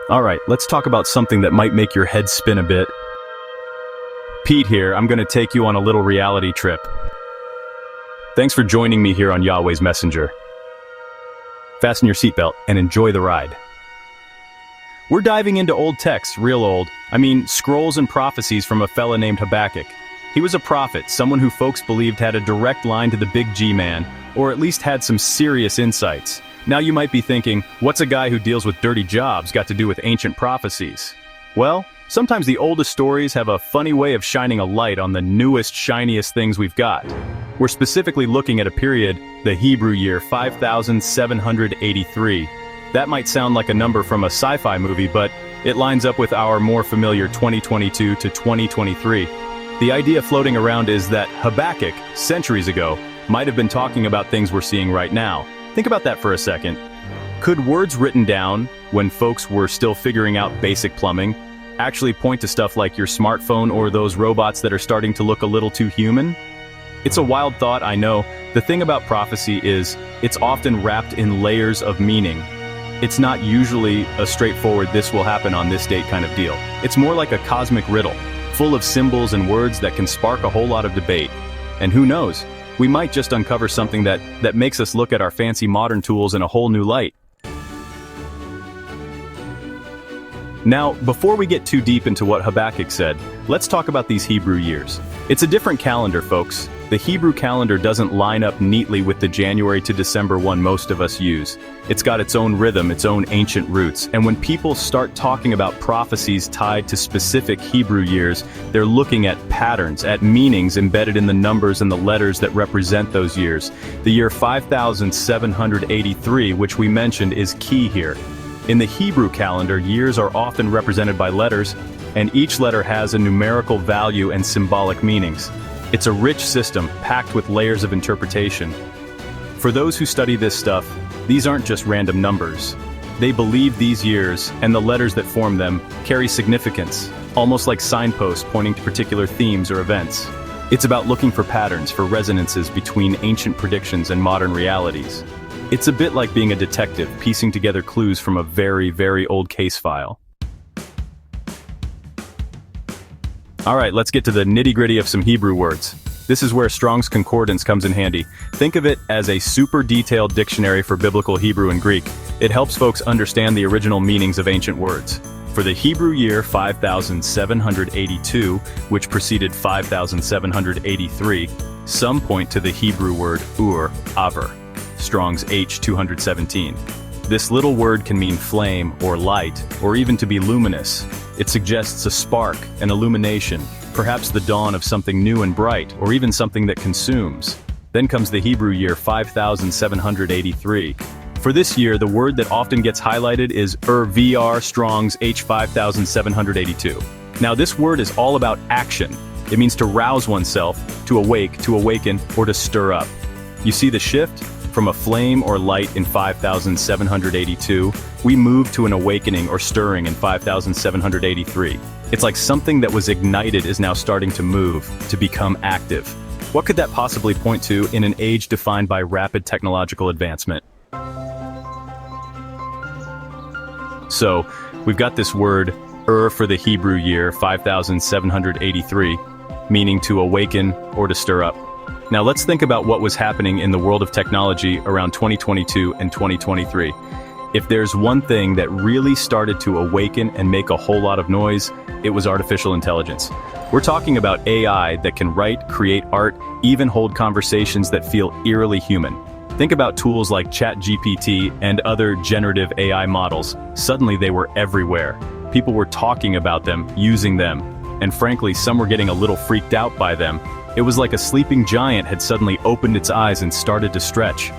Alright, let's talk about something that might make your head spin a bit. Pete here, I'm gonna take you on a little reality trip. Thanks for joining me here on Yahweh's Messenger. Fasten your seatbelt and enjoy the ride. We're diving into old texts, real old. I mean, scrolls and prophecies from a fella named Habakkuk. He was a prophet, someone who folks believed had a direct line to the big G man, or at least had some serious insights. Now you might be thinking, what's a guy who deals with dirty jobs got to do with ancient prophecies? Well, sometimes the oldest stories have a funny way of shining a light on the newest, shiniest things we've got. We're specifically looking at a period, the Hebrew year 5783. That might sound like a number from a sci-fi movie, but it lines up with our more familiar 2022 to 2023. The idea floating around is that Habakkuk, centuries ago, might have been talking about things we're seeing right now. Think about that for a second. Could words written down, when folks were still figuring out basic plumbing, actually point to stuff like your smartphone or those robots that are starting to look a little too human? It's a wild thought, I know. The thing about prophecy is, it's often wrapped in layers of meaning. It's not usually a straightforward this will happen on this date kind of deal. It's more like a cosmic riddle, full of symbols and words that can spark a whole lot of debate. And who knows, we might just uncover something that makes us look at our fancy modern tools in a whole new light. Now, before we get too deep into what Habakkuk said, let's talk about these Hebrew years. It's a different calendar, folks. The Hebrew calendar doesn't line up neatly with the January to December one most of us use. It's got its own rhythm, its own ancient roots, and when people start talking about prophecies tied to specific Hebrew years, they're looking at patterns, at meanings embedded in the numbers and the letters that represent those years. The year 5783, which we mentioned, is key here. In the Hebrew calendar, years are often represented by letters, and each letter has a numerical value and symbolic meanings. It's a rich system, packed with layers of interpretation. For those who study this stuff, these aren't just random numbers. They believe these years, and the letters that form them, carry significance, almost like signposts pointing to particular themes or events. It's about looking for patterns, for resonances between ancient predictions and modern realities. It's a bit like being a detective, piecing together clues from a very, very old case file. Alright, let's get to the nitty-gritty of some Hebrew words. This is where Strong's Concordance comes in handy. Think of it as a super detailed dictionary for biblical Hebrew and Greek. It helps folks understand the original meanings of ancient words. For the Hebrew year 5782, which preceded 5783, some point to the Hebrew word aver, Strong's H217. This little word can mean flame or light, or even to be luminous. It suggests a spark, an illumination, perhaps the dawn of something new and bright, or even something that consumes. Then comes the Hebrew year 5783. For this year, the word that often gets highlighted is VR, Strong's H5782. Now this word is all about action. It means to rouse oneself, to awake, to awaken, or to stir up. You see the shift? From a flame or light in 5782, we move to an awakening or stirring in 5783. It's like something that was ignited is now starting to move, to become active. What could that possibly point to in an age defined by rapid technological advancement? So, we've got this word, for the Hebrew year 5783, meaning to awaken or to stir up. Now let's think about what was happening in the world of technology around 2022 and 2023. If there's one thing that really started to awaken and make a whole lot of noise, it was artificial intelligence. We're talking about AI that can write, create art, even hold conversations that feel eerily human. Think about tools like ChatGPT and other generative AI models. Suddenly they were everywhere. People were talking about them, using them, and frankly, some were getting a little freaked out by them. It was like a sleeping giant had suddenly opened its eyes and started to stretch.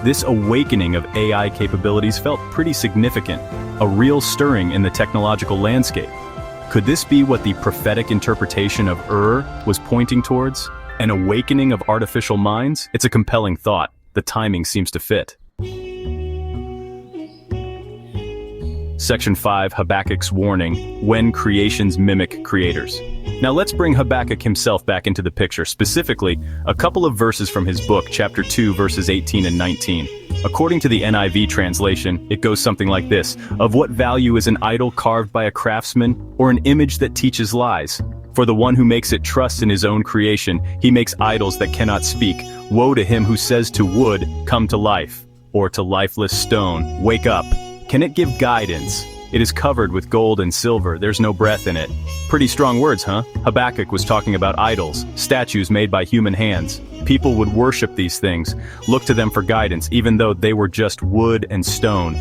This awakening of AI capabilities felt pretty significant, a real stirring in the technological landscape. Could this be what the prophetic interpretation of was pointing towards? An awakening of artificial minds? It's a compelling thought. The timing seems to fit. Section 5, Habakkuk's warning, when creations mimic creators. Now let's bring Habakkuk himself back into the picture, specifically, a couple of verses from his book, chapter 2, verses 18 and 19. According to the NIV translation, it goes something like this: "Of what value is an idol carved by a craftsman, or an image that teaches lies? For the one who makes it trust in his own creation, he makes idols that cannot speak. Woe to him who says to wood, 'Come to life,' or to lifeless stone, 'Wake up.' Can it give guidance? It is covered with gold and silver, there's no breath in it." Pretty strong words, huh? Habakkuk was talking about idols, statues made by human hands. People would worship these things, look to them for guidance, even though they were just wood and stone,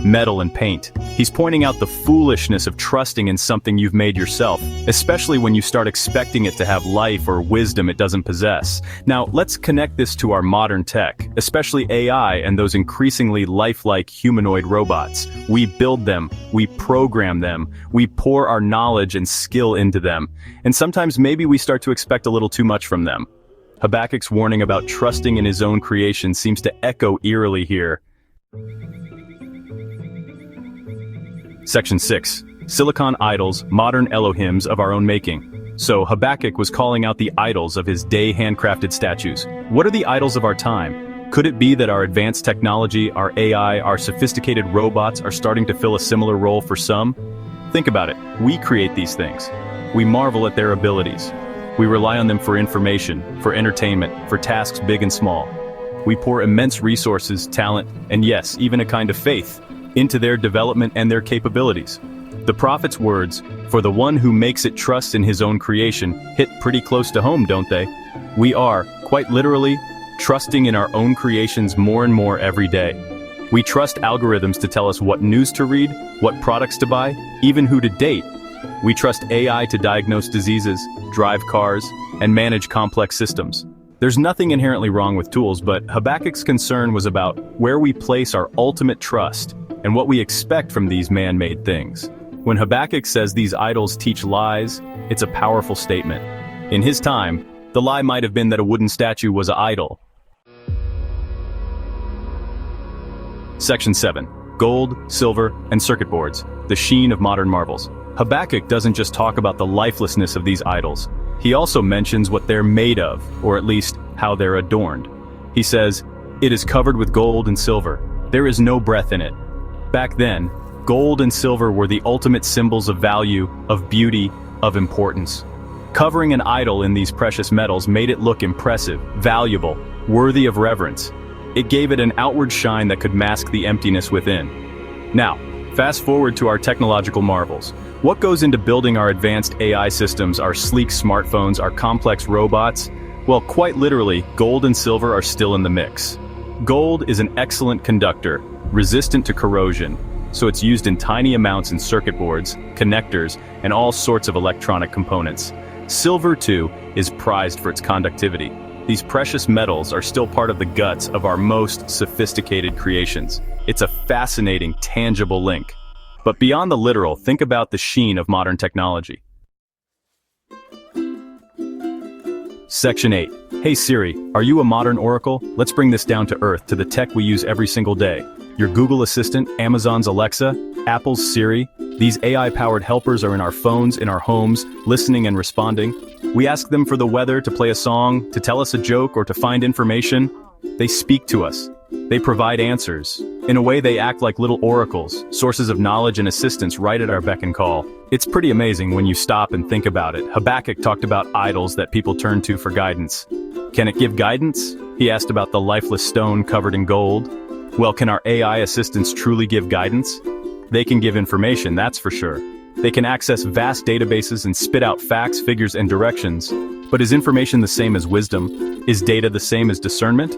metal and paint. He's pointing out the foolishness of trusting in something you've made yourself, especially when you start expecting it to have life or wisdom it doesn't possess. Now, let's connect this to our modern tech, especially AI and those increasingly lifelike humanoid robots. We build them, we program them, we pour our knowledge and skill into them, and sometimes maybe we start to expect a little too much from them. Habakkuk's warning about trusting in his own creation seems to echo eerily here. Section 6. Silicon idols, modern Elohims of our own making. So Habakkuk was calling out the idols of his day handcrafted statues. What are the idols of our time? Could it be that our advanced technology, our AI, our sophisticated robots are starting to fill a similar role for some? Think about it. We create these things. We marvel at their abilities. We rely on them for information, for entertainment, for tasks big and small. We pour immense resources, talent, and yes, even a kind of faith into their development and their capabilities. The prophet's words, "For the one who makes it trust in his own creation," hit pretty close to home, don't they? We are, quite literally, trusting in our own creations more and more every day. We trust algorithms to tell us what news to read, what products to buy, even who to date. We trust AI to diagnose diseases, drive cars, and manage complex systems. There's nothing inherently wrong with tools, but Habakkuk's concern was about where we place our ultimate trust and what we expect from these man-made things. When Habakkuk says these idols teach lies, it's a powerful statement. In his time, the lie might have been that a wooden statue was an idol. Section 7. Gold, silver, and circuit boards, the sheen of modern marvels. Habakkuk doesn't just talk about the lifelessness of these idols. He also mentions what they're made of, or at least how they're adorned. He says, "It is covered with gold and silver. There is no breath in it." Back then, gold and silver were the ultimate symbols of value, of beauty, of importance. Covering an idol in these precious metals made it look impressive, valuable, worthy of reverence. It gave it an outward shine that could mask the emptiness within. Now, fast forward to our technological marvels. What goes into building our advanced AI systems, our sleek smartphones, our complex robots? Well, quite literally, gold and silver are still in the mix. Gold is an excellent conductor, resistant to corrosion, so it's used in tiny amounts in circuit boards, connectors, and all sorts of electronic components. Silver, too, is prized for its conductivity. These precious metals are still part of the guts of our most sophisticated creations. It's a fascinating, tangible link. But beyond the literal, think about the sheen of modern technology. Section 8. Hey Siri, are you a modern oracle? Let's bring this down to earth, to the tech we use every single day. Your Google Assistant, Amazon's Alexa, Apple's Siri. These AI-powered helpers are in our phones, in our homes, listening and responding. We ask them for the weather, to play a song, to tell us a joke, or to find information. They speak to us. They provide answers. In a way, they act like little oracles, sources of knowledge and assistance right at our beck and call. It's pretty amazing when you stop and think about it. Habakkuk talked about idols that people turn to for guidance. Can it give guidance? He asked about the lifeless stone covered in gold. Well, can our AI assistants truly give guidance? They can give information, that's for sure. They can access vast databases and spit out facts, figures, and directions. But is information the same as wisdom? Is data the same as discernment?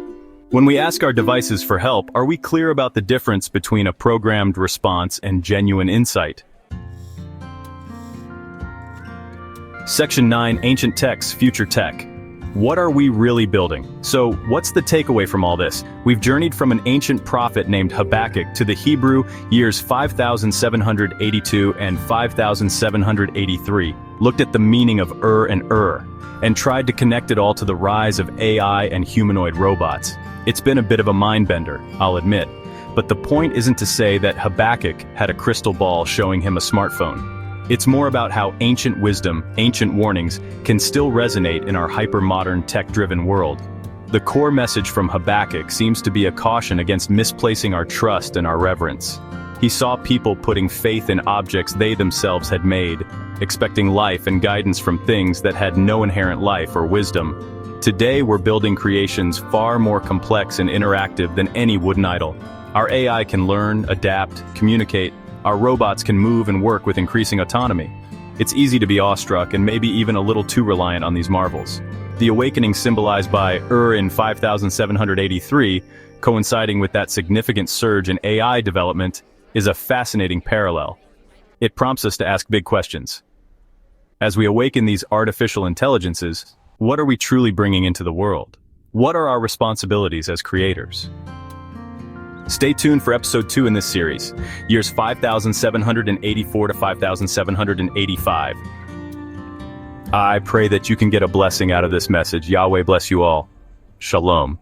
When we ask our devices for help, are we clear about the difference between a programmed response and genuine insight? Section 9. Ancient Texts, Future Tech. What are we really building? So, what's the takeaway from all this? We've journeyed from an ancient prophet named Habakkuk to the Hebrew years 5782 and 5783, looked at the meaning of and and tried to connect it all to the rise of AI and humanoid robots. It's been a bit of a mind-bender, I'll admit, but the point isn't to say that Habakkuk had a crystal ball showing him a smartphone. It's more about how ancient wisdom, ancient warnings, can still resonate in our hyper-modern, tech-driven world. The core message from Habakkuk seems to be a caution against misplacing our trust and our reverence. He saw people putting faith in objects they themselves had made, expecting life and guidance from things that had no inherent life or wisdom. Today we're building creations far more complex and interactive than any wooden idol. Our AI can learn, adapt, communicate. Our robots can move and work with increasing autonomy. It's easy to be awestruck and maybe even a little too reliant on these marvels. The awakening symbolized by in 5783, coinciding with that significant surge in AI development, is a fascinating parallel. It prompts us to ask big questions. As we awaken these artificial intelligences, what are we truly bringing into the world? What are our responsibilities as creators? Stay tuned for episode 2 in this series, years 5784 to 5785. I pray that you can get a blessing out of this message. Yahweh bless you all. Shalom.